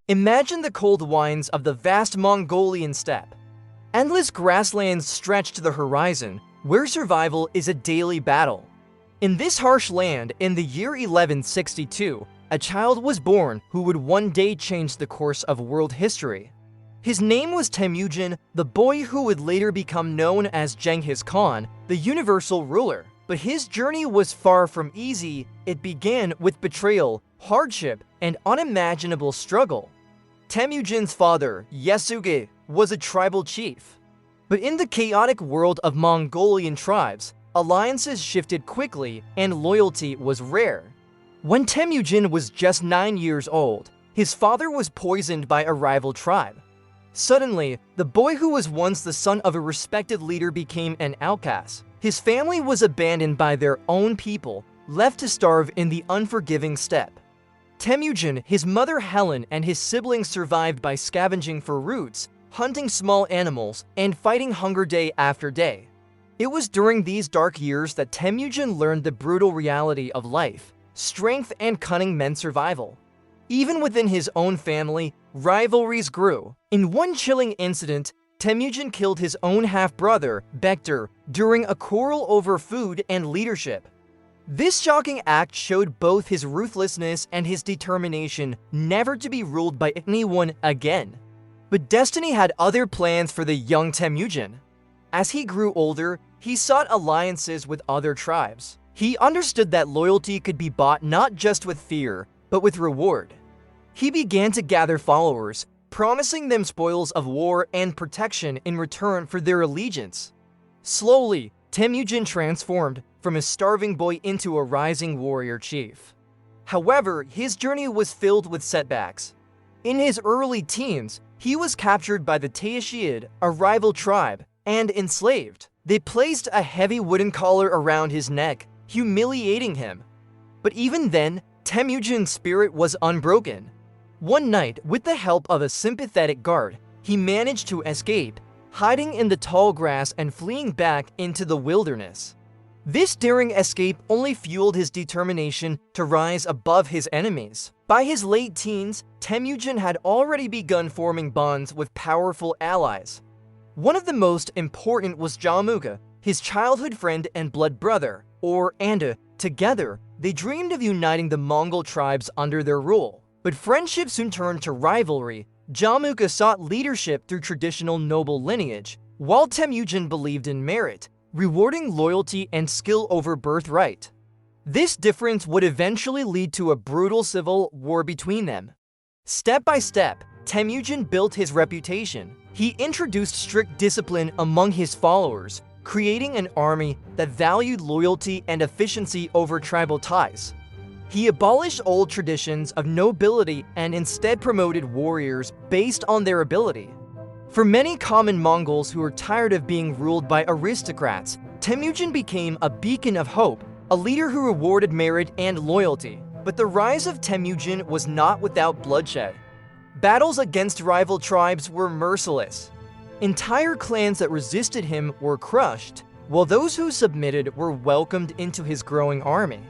Imagine the cold winds of the vast Mongolian steppe. Endless grasslands stretch to the horizon, where survival is a daily battle. In this harsh land, in the year 1162, a child was born who would one day change the course of world history. His name was Temujin, the boy who would later become known as Genghis Khan, the universal ruler. But his journey was far from easy. It began with betrayal, hardship, and unimaginable struggle. Temujin's father, Yasuge, was a tribal chief. But in the chaotic world of Mongolian tribes, alliances shifted quickly and loyalty was rare. When Temujin was just 9 years old, his father was poisoned by a rival tribe. Suddenly, the boy who was once the son of a respected leader became an outcast. His family was abandoned by their own people, left to starve in the unforgiving steppe. Temujin, his mother Helen, and his siblings survived by scavenging for roots, hunting small animals, and fighting hunger day after day. It was during these dark years that Temujin learned the brutal reality of life. Strength and cunning meant survival. Even within his own family, rivalries grew. In one chilling incident, Temujin killed his own half-brother, Bektar, during a quarrel over food and leadership. This shocking act showed both his ruthlessness and his determination never to be ruled by anyone again. But destiny had other plans for the young Temujin. As he grew older, he sought alliances with other tribes. He understood that loyalty could be bought not just with fear, but with reward. He began to gather followers, promising them spoils of war and protection in return for their allegiance. Slowly, Temujin transformed from a starving boy into a rising warrior chief. However, his journey was filled with setbacks. In his early teens, he was captured by the Taishid, a rival tribe, and enslaved. They placed a heavy wooden collar around his neck, humiliating him. But even then, Temujin's spirit was unbroken. One night, with the help of a sympathetic guard, he managed to escape, hiding in the tall grass and fleeing back into the wilderness. This daring escape only fueled his determination to rise above his enemies. By his late teens, Temujin had already begun forming bonds with powerful allies. One of the most important was Jamuga, his childhood friend and blood brother, or Anda. Together, they dreamed of uniting the Mongol tribes under their rule. But friendship soon turned to rivalry. Jamuga sought leadership through traditional noble lineage, while Temujin believed in merit, rewarding loyalty and skill over birthright. This difference would eventually lead to a brutal civil war between them. Step by step, Temujin built his reputation. He introduced strict discipline among his followers, creating an army that valued loyalty and efficiency over tribal ties. He abolished old traditions of nobility and instead promoted warriors based on their ability. For many common Mongols who were tired of being ruled by aristocrats, Temujin became a beacon of hope, a leader who rewarded merit and loyalty. But the rise of Temujin was not without bloodshed. Battles against rival tribes were merciless. Entire clans that resisted him were crushed, while those who submitted were welcomed into his growing army.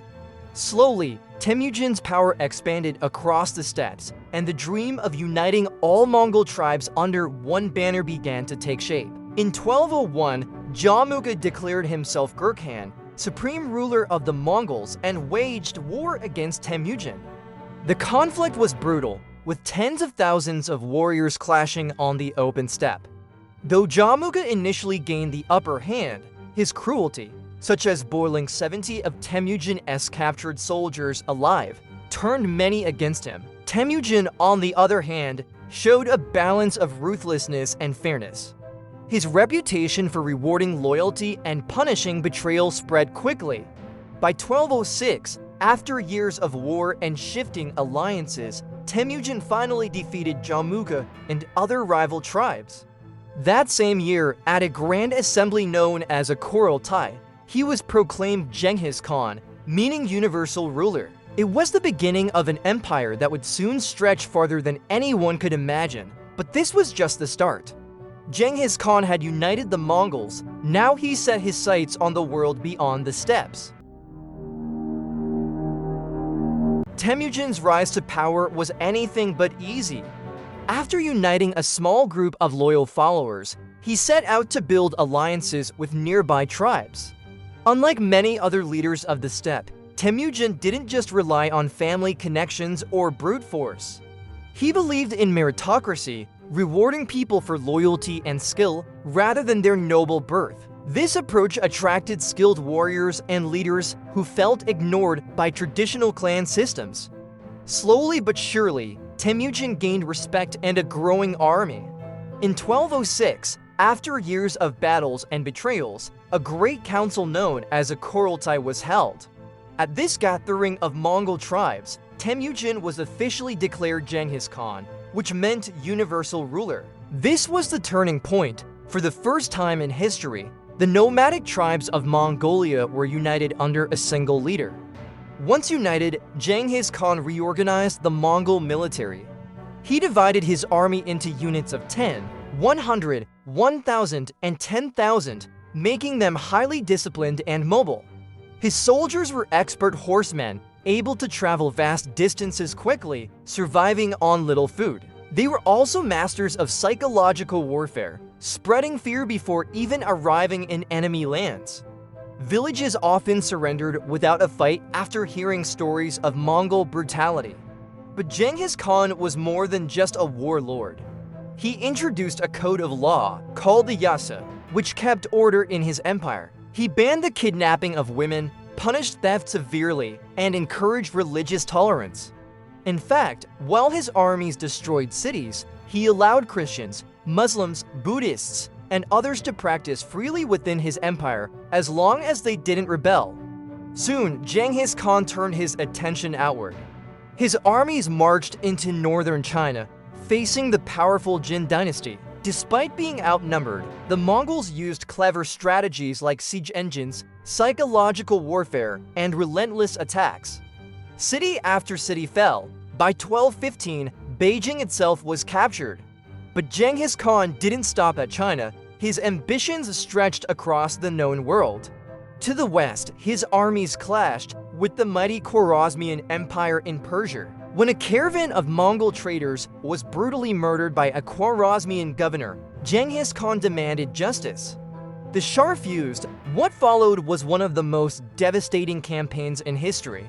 Slowly, Temujin's power expanded across the steppes, and the dream of uniting all Mongol tribes under one banner began to take shape. In 1201, Jamuga declared himself Gurkhan, supreme ruler of the Mongols, and waged war against Temujin. The conflict was brutal, with tens of thousands of warriors clashing on the open steppe. Though Jamuga initially gained the upper hand, his cruelty, such as boiling 70 of Temujin's captured soldiers alive, turned many against him. Temujin, on the other hand, showed a balance of ruthlessness and fairness. His reputation for rewarding loyalty and punishing betrayal spread quickly. By 1206, after years of war and shifting alliances, Temujin finally defeated Jamuga and other rival tribes. That same year, at a grand assembly known as a Kurultai, he was proclaimed Genghis Khan, meaning universal ruler. It was the beginning of an empire that would soon stretch farther than anyone could imagine. But this was just the start. Genghis Khan had united the Mongols. Now he set his sights on the world beyond the steppes. Temujin's rise to power was anything but easy. After uniting a small group of loyal followers, he set out to build alliances with nearby tribes. Unlike many other leaders of the steppe, Temujin didn't just rely on family connections or brute force. He believed in meritocracy, rewarding people for loyalty and skill rather than their noble birth. This approach attracted skilled warriors and leaders who felt ignored by traditional clan systems. Slowly but surely, Temujin gained respect and a growing army. In 1206, after years of battles and betrayals, a great council known as a Kurultai was held. At this gathering of Mongol tribes, Temujin was officially declared Genghis Khan, which meant universal ruler. This was the turning point. For the first time in history, the nomadic tribes of Mongolia were united under a single leader. Once united, Genghis Khan reorganized the Mongol military. He divided his army into units of 10, 100, 1,000, and 10,000, making them highly disciplined and mobile. His soldiers were expert horsemen, able to travel vast distances quickly, surviving on little food. They were also masters of psychological warfare, spreading fear before even arriving in enemy lands. Villages often surrendered without a fight after hearing stories of Mongol brutality. But Genghis Khan was more than just a warlord. He introduced a code of law called the Yasa, which kept order in his empire. He banned the kidnapping of women, punished theft severely, and encouraged religious tolerance. In fact, while his armies destroyed cities, he allowed Christians, Muslims, Buddhists, and others to practice freely within his empire as long as they didn't rebel. Soon, Genghis Khan turned his attention outward. His armies marched into northern China, facing the powerful Jin dynasty. Despite being outnumbered, the Mongols used clever strategies like siege engines, psychological warfare, and relentless attacks. City after city fell. By 1215, Beijing itself was captured. But Genghis Khan didn't stop at China. His ambitions stretched across the known world. To the west, his armies clashed with the mighty Khwarezmian Empire in Persia. When a caravan of Mongol traders was brutally murdered by a Khwarezmian governor, Genghis Khan demanded justice. The Shah refused. What followed was one of the most devastating campaigns in history.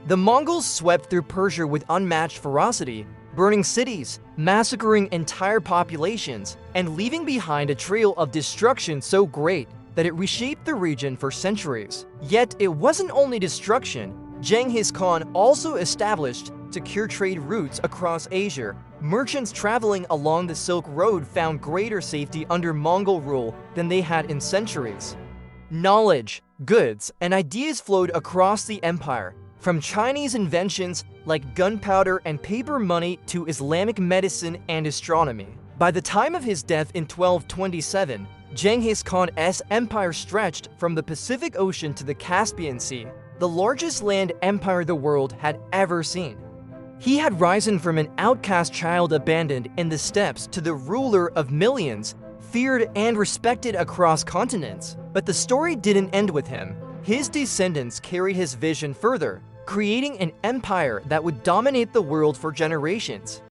The Mongols swept through Persia with unmatched ferocity, burning cities, massacring entire populations, and leaving behind a trail of destruction so great that it reshaped the region for centuries. Yet it wasn't only destruction. Genghis Khan also established secure trade routes across Asia. Merchants traveling along the Silk Road found greater safety under Mongol rule than they had in centuries. Knowledge, goods, and ideas flowed across the empire, from Chinese inventions like gunpowder and paper money to Islamic medicine and astronomy. By the time of his death in 1227, Genghis Khan's empire stretched from the Pacific Ocean to the Caspian Sea, the largest land empire the world had ever seen. He had risen from an outcast child abandoned in the steppes to the ruler of millions, feared and respected across continents. But the story didn't end with him. His descendants carried his vision further, creating an empire that would dominate the world for generations.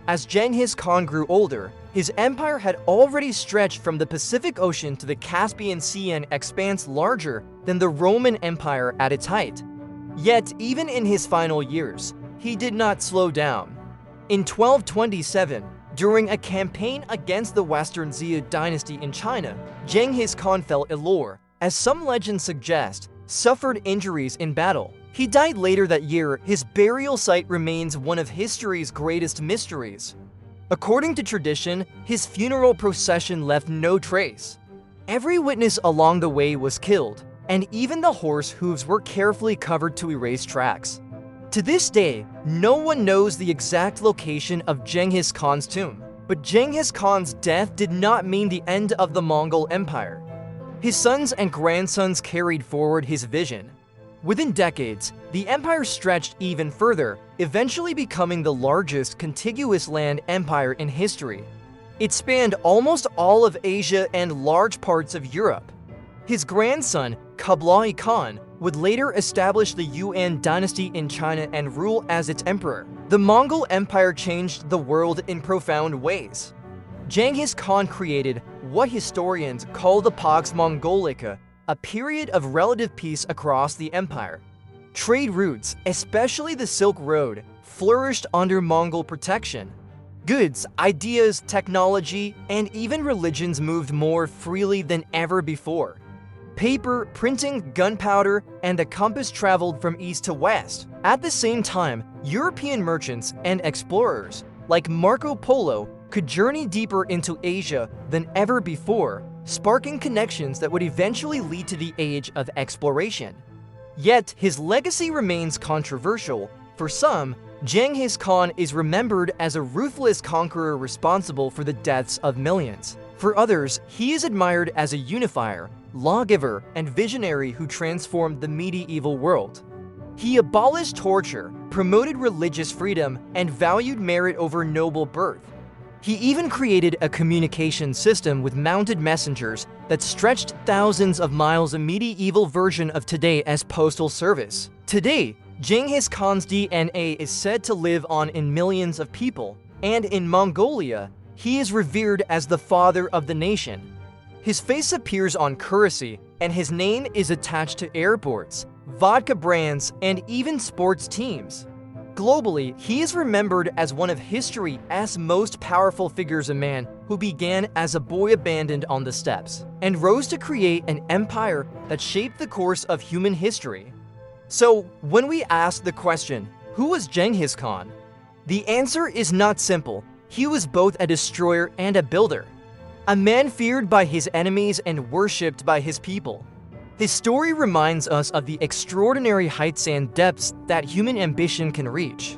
As Genghis Khan grew older, his empire had already stretched from the Pacific Ocean to the Caspian Sea, an expanse larger than the Roman Empire at its height. Yet, even in his final years, he did not slow down. In 1227, during a campaign against the Western Zhou dynasty in China, Genghis Khan fell ill, or, as some legends suggest, suffered injuries in battle. He died later that year. His burial site remains one of history's greatest mysteries. According to tradition, his funeral procession left no trace. Every witness along the way was killed, and even the horse hooves were carefully covered to erase tracks. To this day, no one knows the exact location of Genghis Khan's tomb. But Genghis Khan's death did not mean the end of the Mongol Empire. His sons and grandsons carried forward his vision. Within decades, the empire stretched even further, eventually becoming the largest contiguous land empire in history. It spanned almost all of Asia and large parts of Europe. His grandson, Kublai Khan, would later establish the Yuan dynasty in China and rule as its emperor. The Mongol Empire changed the world in profound ways. Genghis Khan created what historians call the Pax Mongolica, a period of relative peace across the empire. Trade routes, especially the Silk Road, flourished under Mongol protection. Goods, ideas, technology, and even religions moved more freely than ever before. Paper, printing, gunpowder, and the compass traveled from east to west. At the same time, European merchants and explorers, like Marco Polo, could journey deeper into Asia than ever before, sparking connections that would eventually lead to the age of exploration. Yet, his legacy remains controversial. For some, Genghis Khan is remembered as a ruthless conqueror responsible for the deaths of millions. For others, he is admired as a unifier, lawgiver, and visionary who transformed the medieval world. He abolished torture, promoted religious freedom, and valued merit over noble birth. He even created a communication system with mounted messengers that stretched thousands of miles, a medieval version of today as postal service. Today, Genghis Khan's DNA is said to live on in millions of people, and in Mongolia, he is revered as the father of the nation. His face appears on currency, and his name is attached to airports, vodka brands, and even sports teams. Globally, he is remembered as one of history's most powerful figures, a man who began as a boy abandoned on the steppes, and rose to create an empire that shaped the course of human history. So, when we ask the question, who was Genghis Khan? The answer is not simple. He was both a destroyer and a builder. A man feared by his enemies and worshipped by his people. His story reminds us of the extraordinary heights and depths that human ambition can reach.